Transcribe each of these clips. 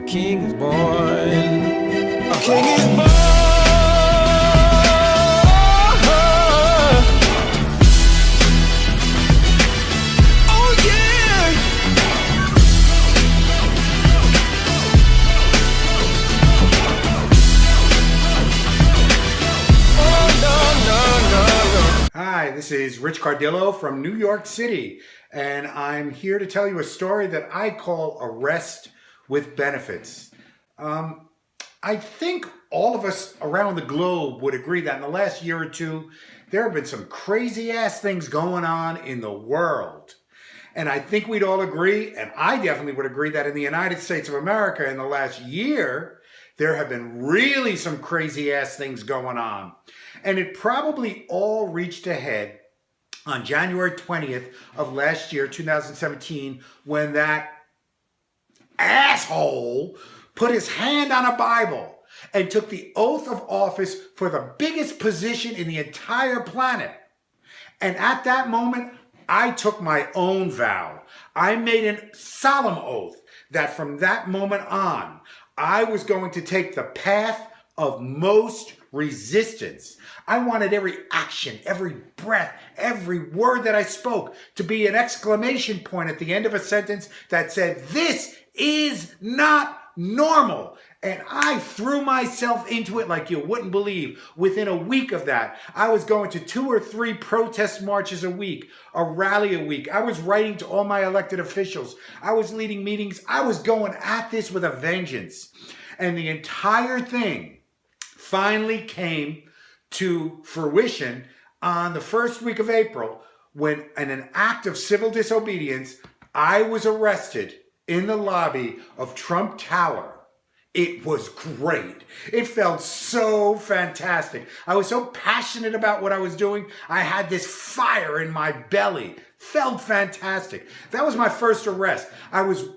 king is born. A king is born. Oh yeah. Oh no. Hi, this is Rich Cardillo from New York City, and I'm here to tell you a story that I call Arrest with Benefits. I think all of us around the globe would agree that in the last year or two, there have been some crazy ass things going on in the world. And I think we'd all agree, and I definitely would agree, that in the United States of America in the last year, there have been really some crazy ass things going on. And it probably all reached a head on January 20th of last year, 2017, when that asshole put his hand on a Bible and took the oath of office for the biggest position in the entire planet. And at that moment, I took my own vow. I made a solemn oath that from that moment on, I was going to take the path of most resistance. I wanted every action, every breath, every word that I spoke to be an exclamation point at the end of a sentence that said, "This is not normal." And I threw myself into it like you wouldn't believe. Within a week of that, I was going to 2 or 3 protest marches a week, a rally a week. I was writing to all my elected officials. I was leading meetings. I was going at this with a vengeance. And the entire thing finally came to fruition on the first week of April, when in an act of civil disobedience, I was arrested in the lobby of Trump Tower. It was great. It felt so fantastic. I was so passionate about what I was doing. I had this fire in my belly. Felt fantastic. That was my first arrest. I was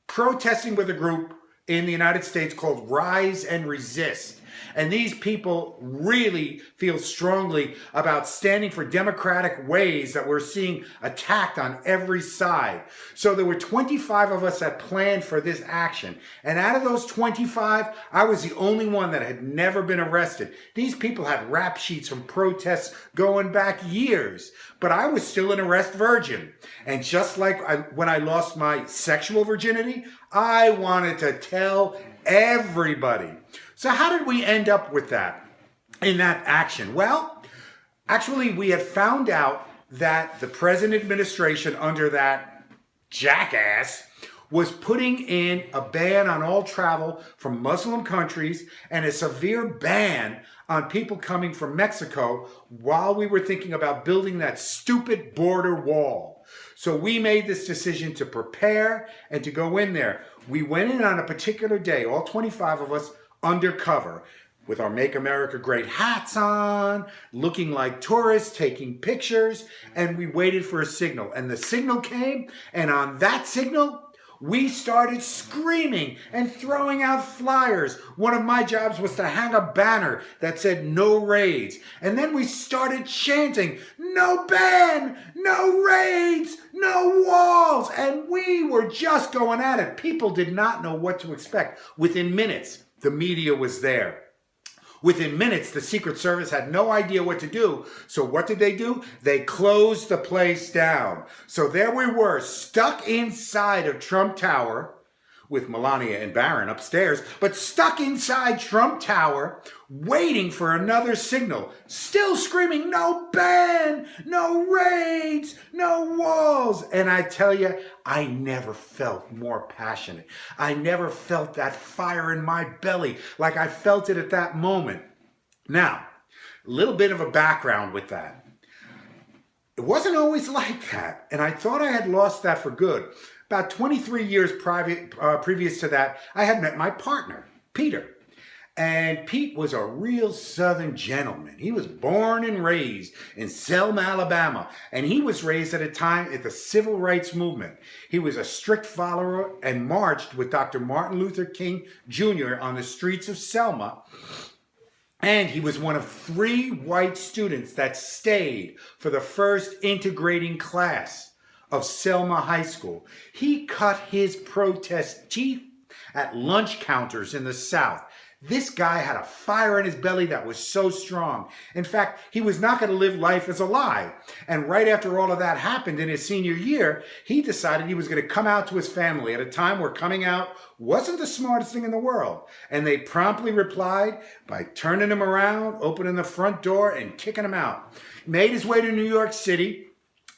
protesting with a group in the United States called Rise and Resist. And these people really feel strongly about standing for democratic ways that we're seeing attacked on every side. So there were 25 of us that planned for this action. And out of those 25, I was the only one that had never been arrested. These people had rap sheets from protests going back years, but I was still an arrest virgin. And just like when I lost my sexual virginity, I wanted to tell everybody. So how did we end up with that in that action? Well, actually, we had found out that the present administration under that jackass was putting in a ban on all travel from Muslim countries and a severe ban on people coming from Mexico while we were thinking about building that stupid border wall. So we made this decision to prepare and to go in there. We went in on a particular day, all 25 of us, undercover, with our Make America Great hats on, looking like tourists, taking pictures, and we waited for a signal. And the signal came, and on that signal, we started screaming and throwing out flyers. One of my jobs was to hang a banner that said "No raids." And then we started chanting, "No ban, no raids, no walls." And we were just going at it. People did not know what to expect. Within minutes, the media was there. Within minutes, the Secret Service had no idea what to do. So what did they do? They closed the place down. So there we were, stuck inside of Trump Tower, with Melania and Barron upstairs, but stuck inside Trump Tower, waiting for another signal, still screaming, "No ban, no raids, no walls." And I tell you, I never felt more passionate. I never felt that fire in my belly like I felt it at that moment. Now, a little bit of a background with that. It wasn't always like that, and I thought I had lost that for good. About 23 years previous to that, I had met my partner, Peter. And Pete was a real Southern gentleman. He was born and raised in Selma, Alabama. And he was raised at a time at the Civil Rights Movement. He was a strict follower and marched with Dr. Martin Luther King Jr. on the streets of Selma. And he was one of 3 white students that stayed for the first integrating class of Selma High School. He cut his protest teeth at lunch counters in the South. This guy had a fire in his belly that was so strong. In fact, he was not going to live life as a lie. And right after all of that happened in his senior year, he decided he was going to come out to his family at a time where coming out wasn't the smartest thing in the world. And they promptly replied by turning him around, opening the front door, and kicking him out. He made his way to New York City.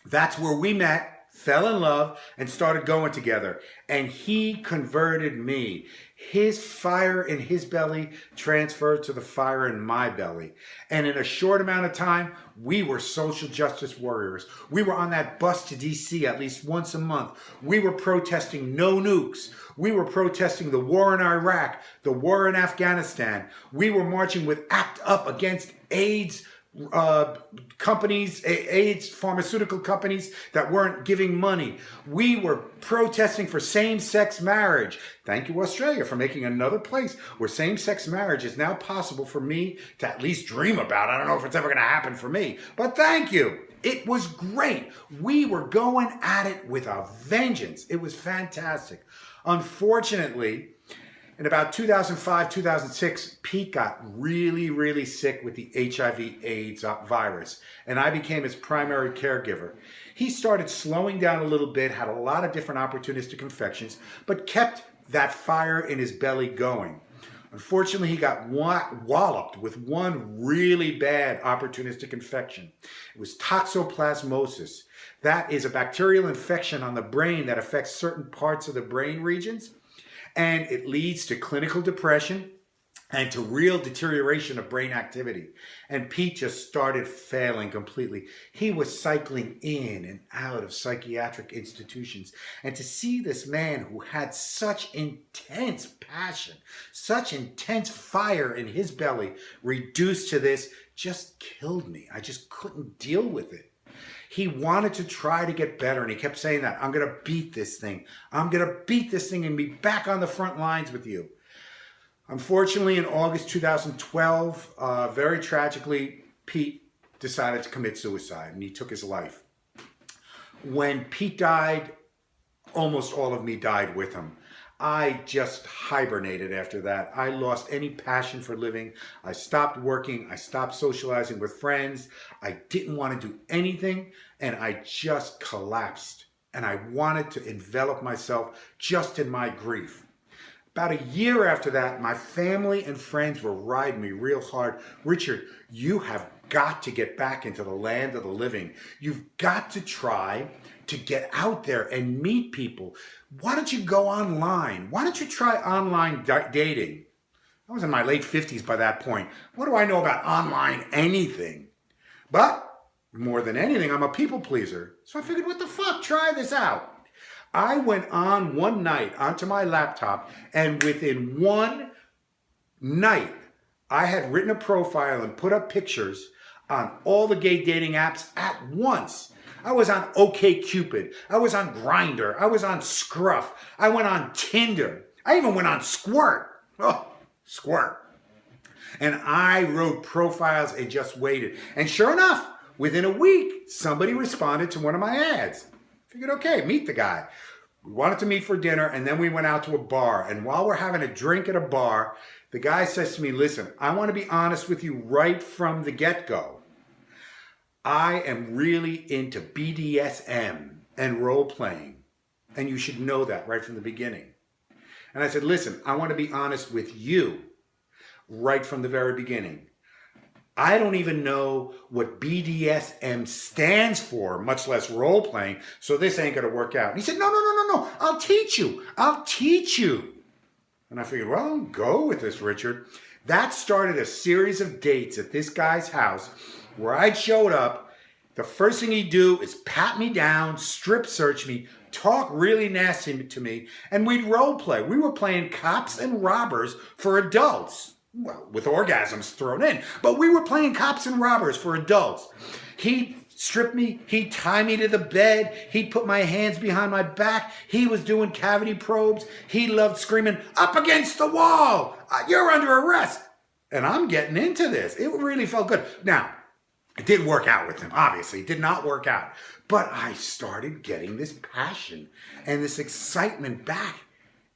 That's where we met, fell in love, and started going together. And he converted me. His fire in his belly transferred to the fire in my belly. And in a short amount of time, we were social justice warriors. We were on that bus to DC at least once a month. We were protesting no nukes. We were protesting the war in Iraq, the war in Afghanistan. We were marching with ACT UP against AIDS companies, AIDS pharmaceutical companies that weren't giving money. We were protesting for same-sex marriage. Thank you, Australia, for making another place where same-sex marriage is now possible for me to at least dream about. I don't know if it's ever going to happen for me, but thank you. It was great. We were going at it with a vengeance. It was fantastic. Unfortunately, in about 2005, 2006, Pete got really, really sick with the HIV/AIDS virus, and I became his primary caregiver. He started slowing down a little bit, had a lot of different opportunistic infections, but kept that fire in his belly going. Unfortunately, he got walloped with one really bad opportunistic infection. It was toxoplasmosis. That is a bacterial infection on the brain that affects certain parts of the brain regions. And it leads to clinical depression and to real deterioration of brain activity. And Pete just started failing completely. He was cycling in and out of psychiatric institutions. And to see this man who had such intense passion, such intense fire in his belly reduced to this just killed me. I just couldn't deal with it. He wanted to try to get better, and he kept saying that, I'm going to beat this thing. I'm going to beat this thing and be back on the front lines with you. Unfortunately, in August 2012, very tragically, Pete decided to commit suicide, and he took his life. When Pete died, almost all of me died with him. I just hibernated after that. I lost any passion for living. I stopped working. I stopped socializing with friends. I didn't want to do anything, and I just collapsed. And I wanted to envelop myself just in my grief. About a year after that, my family and friends were riding me real hard. Richard, you have got to get back into the land of the living. You've got to try to get out there and meet people. Why don't you go online? Why don't you try online dating? I was in my late 50s by that point. What do I know about online anything? But more than anything, I'm a people pleaser. So I figured, what the fuck? Try this out. I went on one night onto my laptop, and within one night, I had written a profile and put up pictures on all the gay dating apps at once. I was on OkCupid. I was on Grindr. I was on Scruff. I went on Tinder. I even went on Squirt. Oh, Squirt. And I wrote profiles and just waited. And sure enough, within a week, somebody responded to one of my ads. Figured, okay, meet the guy. We wanted to meet for dinner, and then we went out to a bar. And while we're having a drink at a bar, the guy says to me, listen, I want to be honest with you right from the get-go. I am really into BDSM and role-playing, and you should know that right from the beginning. And I said, listen, I want to be honest with you right from the very beginning. I don't even know what BDSM stands for, much less role-playing, so this ain't going to work out. And he said, no, I'll teach you. I'll teach you. And I figured, well, go with this, Richard. That started a series of dates at this guy's house where I showed up. The first thing he'd do is pat me down, strip search me, talk really nasty to me, and we'd role play. We were playing cops and robbers for adults. Well, with orgasms thrown in, but we were playing cops and robbers for adults. He'd strip me, he'd tie me to the bed, he'd put my hands behind my back, he was doing cavity probes, he loved screaming, up against the wall, you're under arrest. And I'm getting into this. It really felt good. Now, it didn't work out with him, obviously. It did not work out. But I started getting this passion and this excitement back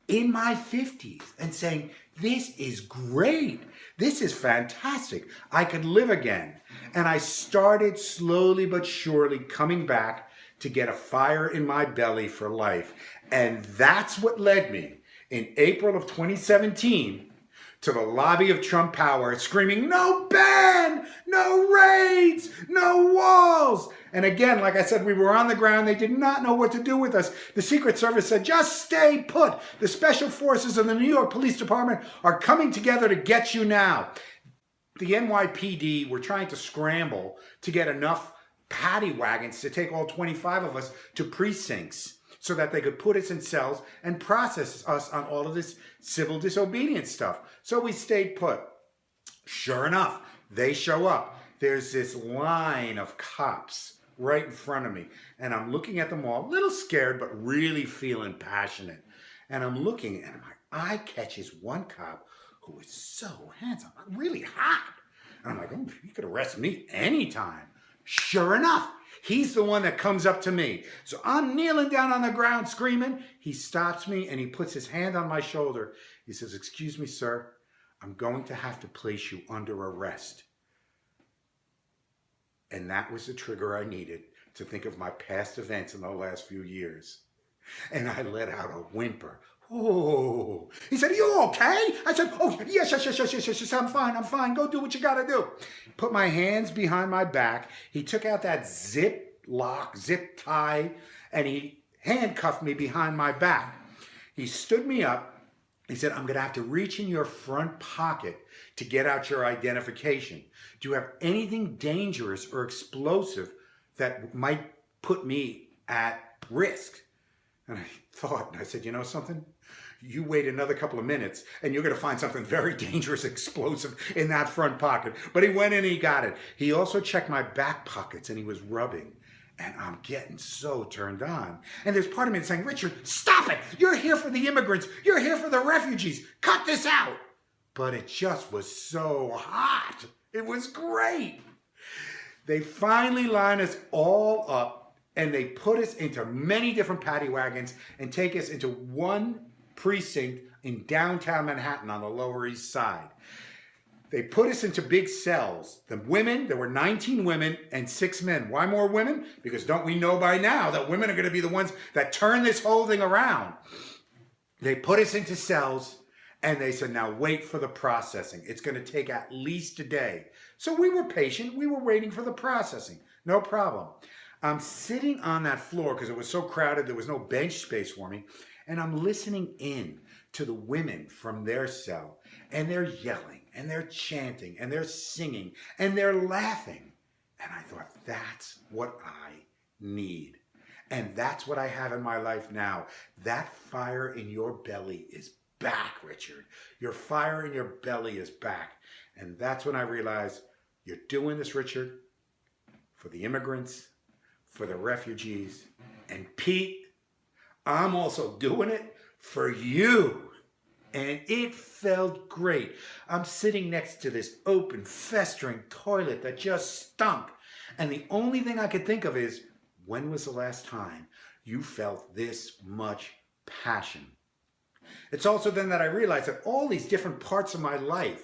in my 50s and saying, this is great. This is fantastic. I could live again. And I started slowly but surely coming back to get a fire in my belly for life. And that's what led me in April of 2017 to the lobby of Trump Tower screaming, no ban, no raids, no walls. And again, like I said, we were on the ground. They did not know what to do with us. The Secret Service said, just stay put. The special forces of the New York Police Department are coming together to get you now. The NYPD were trying to scramble to get enough paddy wagons to take all 25 of us to precincts so that they could put us in cells and process us on all of this civil disobedience stuff. So we stayed put. Sure enough, they show up. There's this line of cops right in front of me. And I'm looking at them all, a little scared, but really feeling passionate. And I'm looking, and my eye catches one cop who is so handsome, really hot. And I'm like, oh, you could arrest me anytime. Sure enough, he's the one that comes up to me. So I'm kneeling down on the ground screaming. He stops me and he puts his hand on my shoulder. He says, excuse me, sir, I'm going to have to place you under arrest. And that was the trigger I needed to think of my past events in the last few years. And I let out a whimper. Oh, he said, are you okay? I said, oh, yes, I'm fine. Go do what you gotta do. Put my hands behind my back. He took out that zip tie, and he handcuffed me behind my back. He stood me up. He said, I'm gonna have to reach in your front pocket to get out your identification. Do you have anything dangerous or explosive that might put me at risk? And I said, you know something? You wait another couple of minutes and you're going to find something very dangerous, explosive in that front pocket. But he went in and he got it. He also checked my back pockets and he was rubbing. And I'm getting so turned on. And there's part of me that's saying, Richard, stop it. You're here for the immigrants. You're here for the refugees. Cut this out. But it just was so hot. It was great. They finally lined us all up. And they put us into many different paddy wagons and take us into one precinct in downtown Manhattan on the Lower East Side. They put us into big cells. The women, there were 19 women and 6 men. Why more women? Because don't we know by now that women are going to be the ones that turn this whole thing around. They put us into cells and they said, now wait for the processing. It's going to take at least a day. So we were patient. We were waiting for the processing. No problem. I'm sitting on that floor because it was so crowded, there was no bench space for me, and I'm listening in to the women from their cell, and they're yelling, and they're chanting, and they're singing, and they're laughing. And I thought, that's what I need. And that's what I have in my life now. That fire in your belly is back, Richard. Your fire in your belly is back. And that's when I realized, you're doing this, Richard, for the immigrants, for the refugees, and Pete, I'm also doing it for you. And it felt great. I'm sitting next to this open, festering toilet that just stunk. And the only thing I could think of is, when was the last time you felt this much passion? It's also then that I realized that all these different parts of my life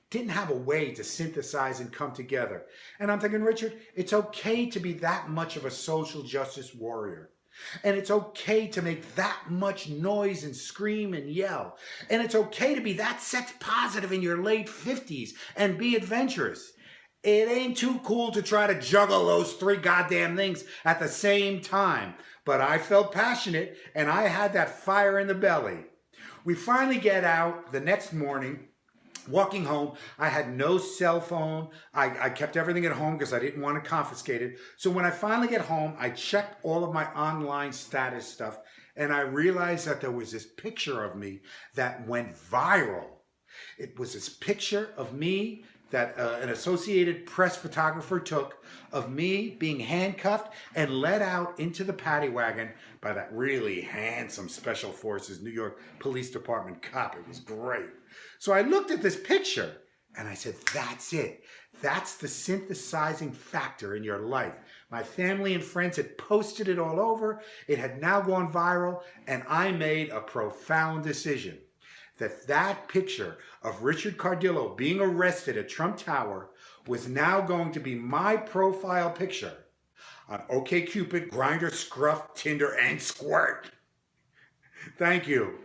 didn't have a way to synthesize and come together. And I'm thinking, Richard, it's okay to be that much of a social justice warrior. And it's okay to make that much noise and scream and yell. And it's okay to be that sex positive in your late 50s and be adventurous. It ain't too cool to try to juggle those 3 goddamn things at the same time. But I felt passionate and I had that fire in the belly. We finally get out the next morning. Walking home, I had no cell phone. I kept everything at home because I didn't want to confiscate it. So when I finally get home, I checked all of my online status stuff and I realized that there was this picture of me that went viral. It was this picture of me that an Associated Press photographer took of me being handcuffed and led out into the paddy wagon by that really handsome Special Forces New York Police Department cop. It was great. So I looked at this picture And I said, that's it. That's the synthesizing factor in your life. My family and friends had posted it all over. It had now gone viral, and I made a profound decision that that picture of Richard Cardillo being arrested at Trump Tower was now going to be my profile picture on OkCupid, Grindr, Scruff, Tinder, and Squirt. Thank you.